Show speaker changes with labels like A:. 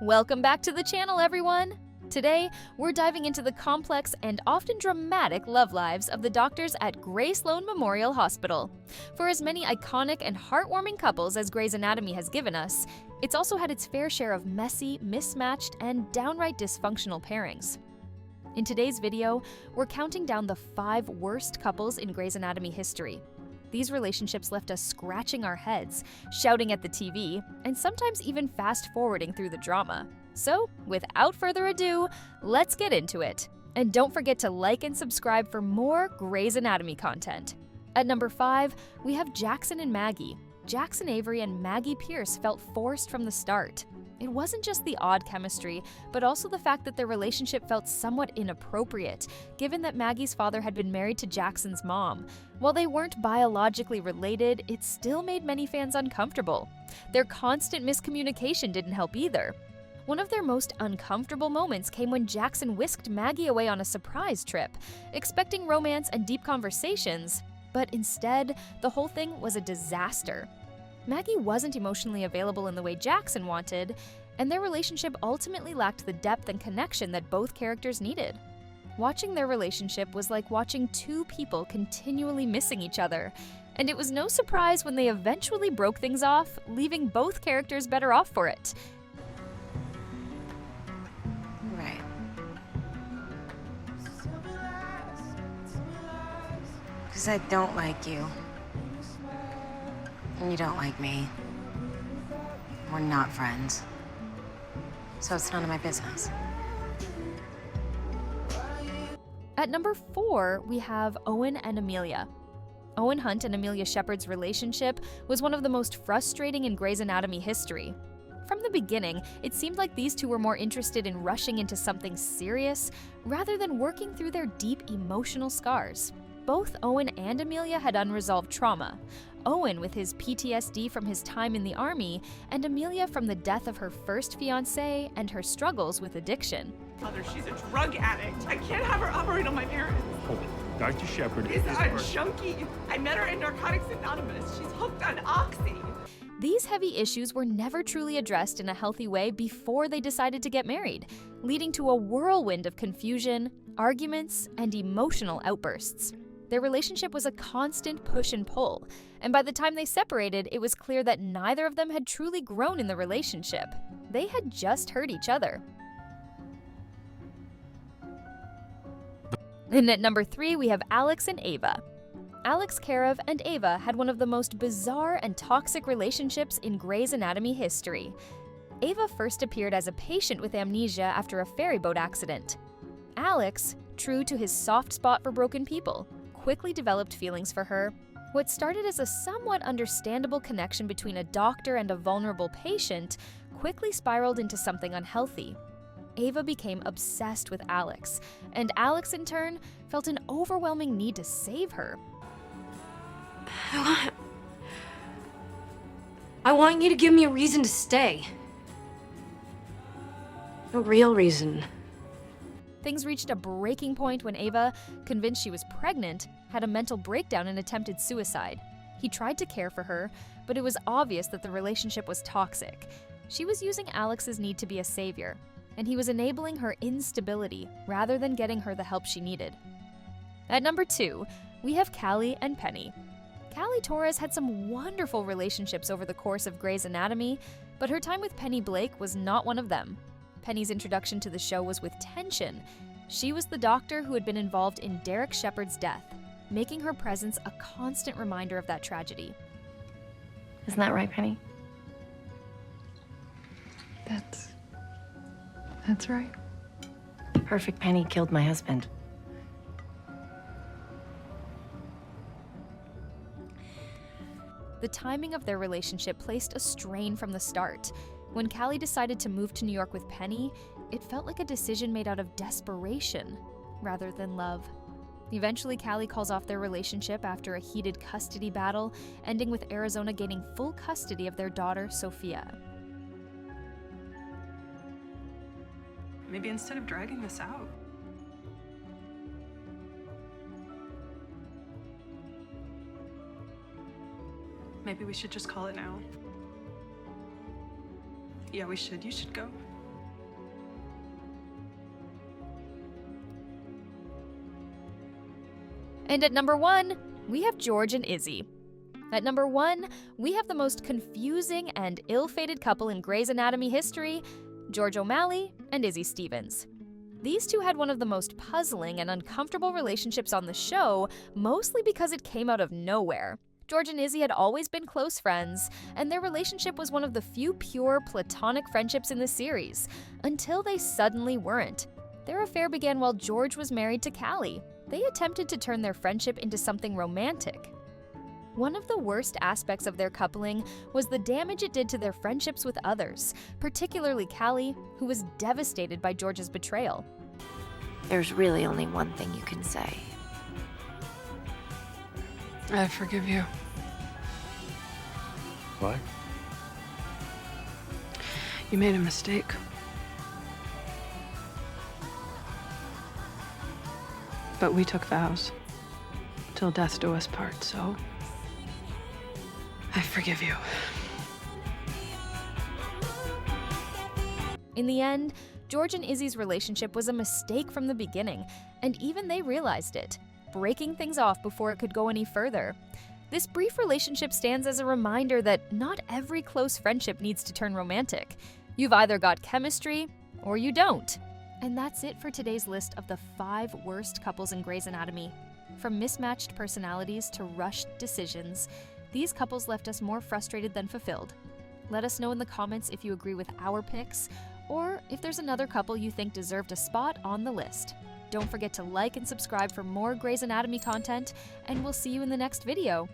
A: Welcome back to the channel, everyone! Today, we're diving into the complex and often dramatic love lives of the doctors at Gray Sloan Memorial Hospital. For as many iconic and heartwarming couples as Grey's Anatomy has given us, it's also had its fair share of messy, mismatched, and downright dysfunctional pairings. In today's video, we're counting down the 5 worst couples in Grey's Anatomy history. These relationships left us scratching our heads, shouting at the TV, and sometimes even fast-forwarding through the drama. So, without further ado, let's get into it. And don't forget to like and subscribe for more Grey's Anatomy content. At number 5, we have Jackson and Maggie. Jackson Avery and Maggie Pierce felt forced from the start. It wasn't just the odd chemistry, but also the fact that their relationship felt somewhat inappropriate, given that Maggie's father had been married to Jackson's mom. While they weren't biologically related, it still made many fans uncomfortable. Their constant miscommunication didn't help either. One of their most uncomfortable moments came when Jackson whisked Maggie away on a surprise trip, expecting romance and deep conversations, but instead, the whole thing was a disaster. Maggie wasn't emotionally available in the way Jackson wanted, and their relationship ultimately lacked the depth and connection that both characters needed. Watching their relationship was like watching 2 people continually missing each other, and it was no surprise when they eventually broke things off, leaving both characters better off for it.
B: Right. Because I don't like you. And you don't like me. We're not friends. So it's none of my business.
A: At number 4, we have Owen and Amelia. Owen Hunt and Amelia Shepard's relationship was one of the most frustrating in Grey's Anatomy history. From the beginning, it seemed like these two were more interested in rushing into something serious rather than working through their deep emotional scars. Both Owen and Amelia had unresolved trauma. Owen with his PTSD from his time in the army, and Amelia from the death of her first fiancé and her struggles with addiction.
C: Mother, she's a drug addict. I can't have her operate on my parents.
D: Hold it. Dr. Shepard
C: Is a junkie. I met her in Narcotics Anonymous. She's hooked on Oxy.
A: These heavy issues were never truly addressed in a healthy way before they decided to get married, leading to a whirlwind of confusion, arguments, and emotional outbursts. Their relationship was a constant push and pull, and by the time they separated, it was clear that neither of them had truly grown in the relationship. They had just hurt each other. And at number 3, we have Alex and Ava. Alex Karev and Ava had one of the most bizarre and toxic relationships in Grey's Anatomy history. Ava first appeared as a patient with amnesia after a ferry boat accident. Alex, true to his soft spot for broken people, quickly developed feelings for her. What started as a somewhat understandable connection between a doctor and a vulnerable patient quickly spiraled into something unhealthy. Ava became obsessed with Alex, and Alex in turn felt an overwhelming need to save her.
E: I want you to give me a reason to stay. A real reason.
A: Things reached a breaking point when Ava, convinced she was pregnant, had a mental breakdown and attempted suicide. He tried to care for her, but it was obvious that the relationship was toxic. She was using Alex's need to be a savior, and he was enabling her instability rather than getting her the help she needed. At number 2, we have Callie and Penny. Callie Torres had some wonderful relationships over the course of Grey's Anatomy, but her time with Penny Blake was not one of them. Penny's introduction to the show was with tension. She was the doctor who had been involved in Derek Shepard's death, making her presence a constant reminder of that tragedy.
E: Isn't that right, Penny?
F: That's right.
B: Perfect Penny killed my husband.
A: The timing of their relationship placed a strain from the start. When Callie decided to move to New York with Penny, it felt like a decision made out of desperation rather than love. Eventually, Callie calls off their relationship after a heated custody battle, ending with Arizona gaining full custody of their daughter, Sophia.
C: Maybe instead of dragging this out. Maybe we should just call it now. Yeah, we should. You should go.
A: And at number 1, we have George and Izzie. At number 1, we have the most confusing and ill-fated couple in Grey's Anatomy history, George O'Malley and Izzie Stevens. These two had one of the most puzzling and uncomfortable relationships on the show, mostly because it came out of nowhere. George and Izzie had always been close friends, and their relationship was one of the few pure platonic friendships in the series, until they suddenly weren't. Their affair began while George was married to Callie. They attempted to turn their friendship into something romantic. One of the worst aspects of their coupling was the damage it did to their friendships with others, particularly Callie, who was devastated by George's betrayal.
E: There's really only one thing you can say.
F: I forgive you.
D: What?
F: You made a mistake. But we took vows. Till death do us part, so I forgive you.
A: In the end, George and Izzie's relationship was a mistake from the beginning, and even they realized it, breaking things off before it could go any further. This brief relationship stands as a reminder that not every close friendship needs to turn romantic. You've either got chemistry or you don't. And that's it for today's list of the 5 worst couples in Grey's Anatomy. From mismatched personalities to rushed decisions, these couples left us more frustrated than fulfilled. Let us know in the comments if you agree with our picks, or if there's another couple you think deserved a spot on the list. Don't forget to like and subscribe for more Grey's Anatomy content, and we'll see you in the next video.